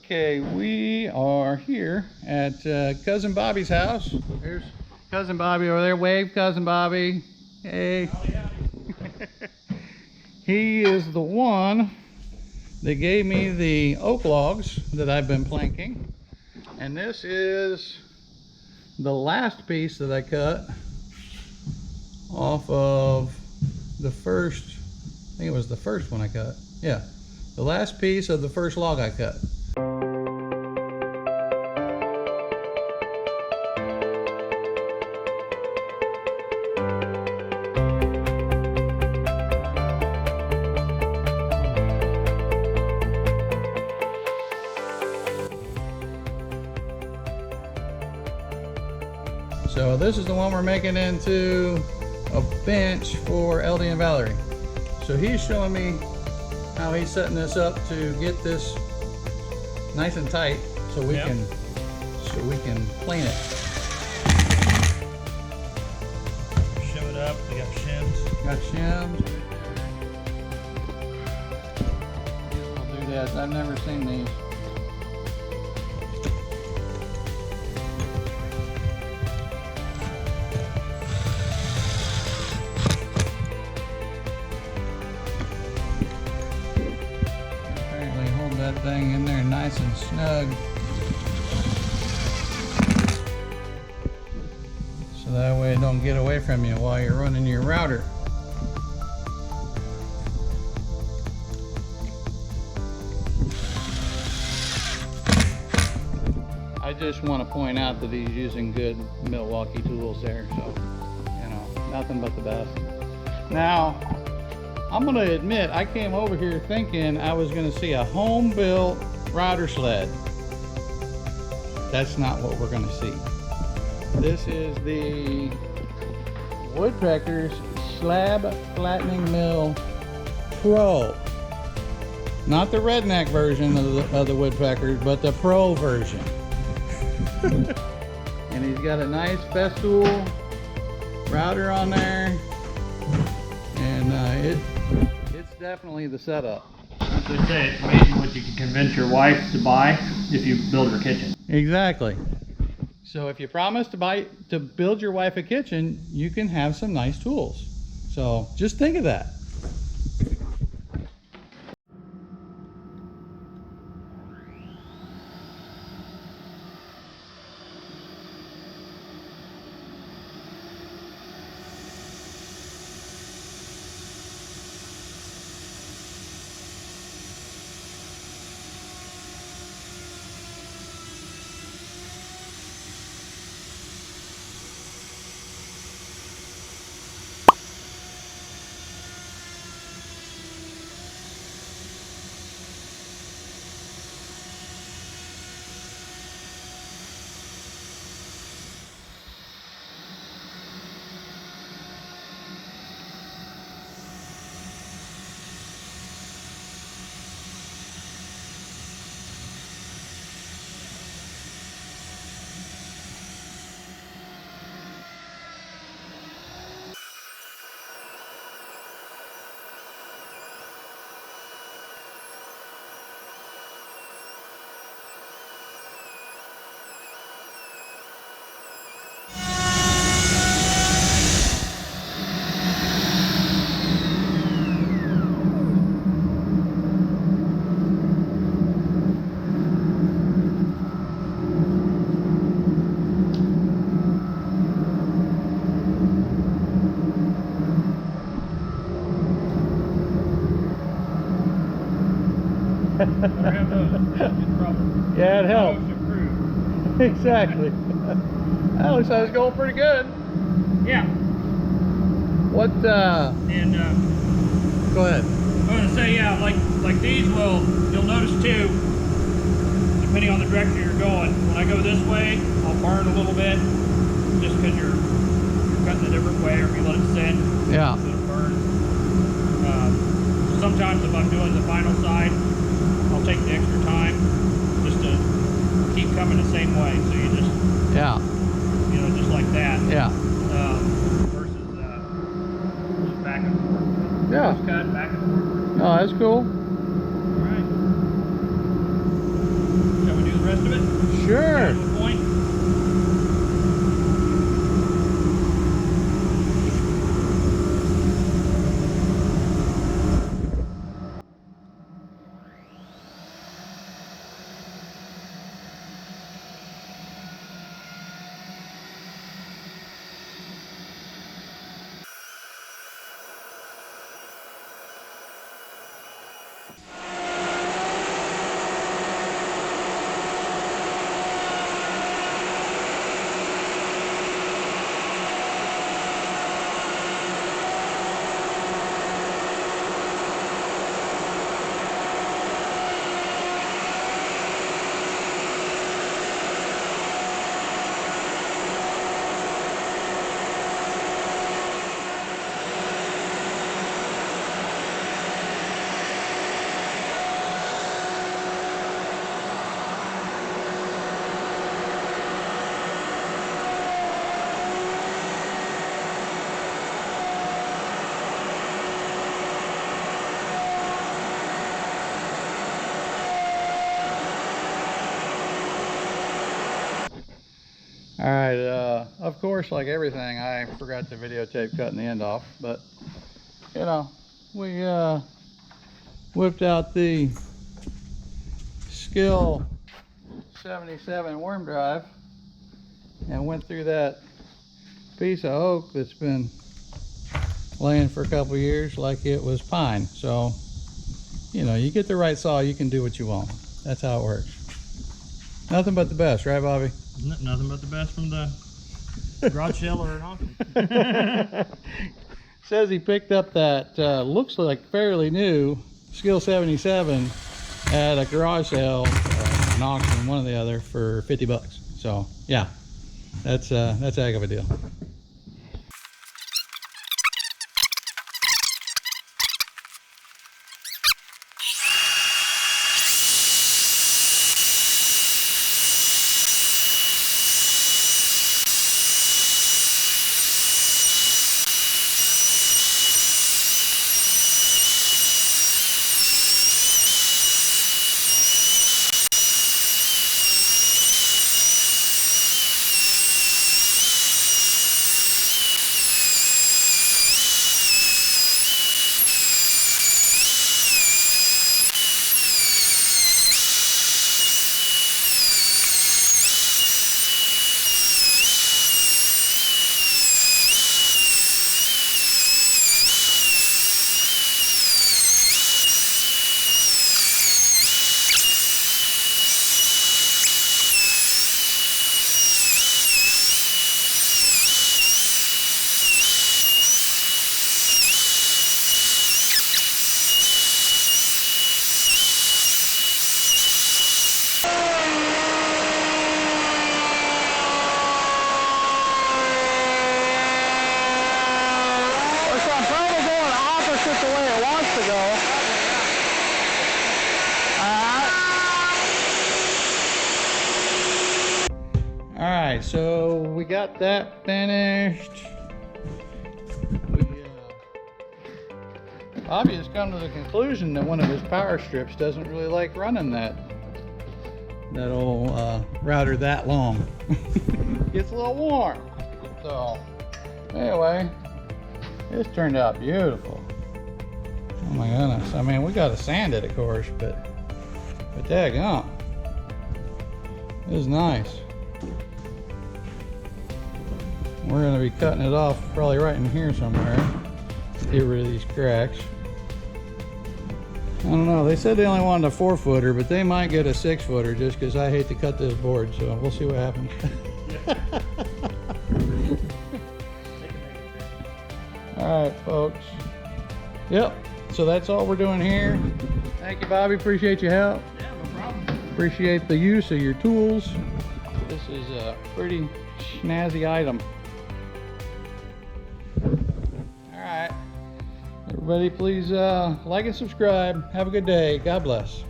Okay, we are here at Cousin Bobby's house. There's Cousin Bobby over there. Wave, Cousin Bobby. Hey. Howdy, howdy. He is the one that gave me the oak logs that I've been planking. And this is the last piece that I cut off of the first, I think it was the first one I cut. Yeah, the last piece of the first log I cut. So this is the one we're making into a bench for LD and Valerie. So he's showing me how he's setting this up to get this nice and tight so we can plane it. Shim it up. We got shims. Got shims. I'll do that. I've never seen these. That thing in there nice and snug, so that way it don't get away from you while you're running your router. I just want to point out that he's using good Milwaukee tools there, so you know, nothing but the best. Now I'm going to admit, I came over here thinking I was going to see a home-built router sled. That's not what we're going to see. This is the Woodpeckers Slab Flattening Mill Pro. Not the redneck version of the Woodpeckers, but the Pro version. And he's got a nice Festool router on there. And it's definitely the setup. As they say, it's amazing what you can convince your wife to buy if you build her kitchen. Exactly. So if you promise to build your wife a kitchen, you can have some nice tools. So just think of that. Yeah, it helps. Exactly. That looks like it's going pretty good. Yeah. What? And Go ahead. I was going to say, yeah, like these will, you'll notice too, depending on the direction you're going. When I go this way, I'll burn a little bit, just because you're cutting a different way, or if you let it sit, Yeah. it'll burn. Sometimes if I'm doing the final side, I'll take the extra time just to keep coming the same way. So you just, Yeah. you know, just like that. Yeah. Versus just back and forth. Yeah. Just cut back and forth. Oh, that's cool. All right. of course, like everything, I forgot to videotape cutting the end off, but you know, we whipped out the Skill 77 worm drive and went through that piece of oak that's been laying for a couple years like it was pine. So, you know, you get the right saw, you can do what you want. That's how it works. Nothing but the best, right, Bobby? Nothing but the best from the garage sale or an auction. Says he picked up that looks like fairly new Skill 77 at a garage sale, an auction, one or the other, for 50 bucks. So yeah, that's a heck of a deal. Alright, so we got that finished. Bobby has come to the conclusion that one of his power strips doesn't really like running that old router that long. Gets a little warm. So anyway, this turned out beautiful. Oh my goodness. I mean, we got to sand it, of course, but daggone. It is nice. We're going to be cutting it off probably right in here somewhere. Get rid of these cracks. I don't know. They said they only wanted a 4-footer, but they might get a 6-footer just because I hate to cut this board. So we'll see what happens. All right, folks. Yep. So that's all we're doing here. Thank you, Bobby. Appreciate your help. Yeah, no problem. Appreciate the use of your tools. This is a pretty snazzy item. Alright, everybody please like and subscribe. Have a good day. God bless.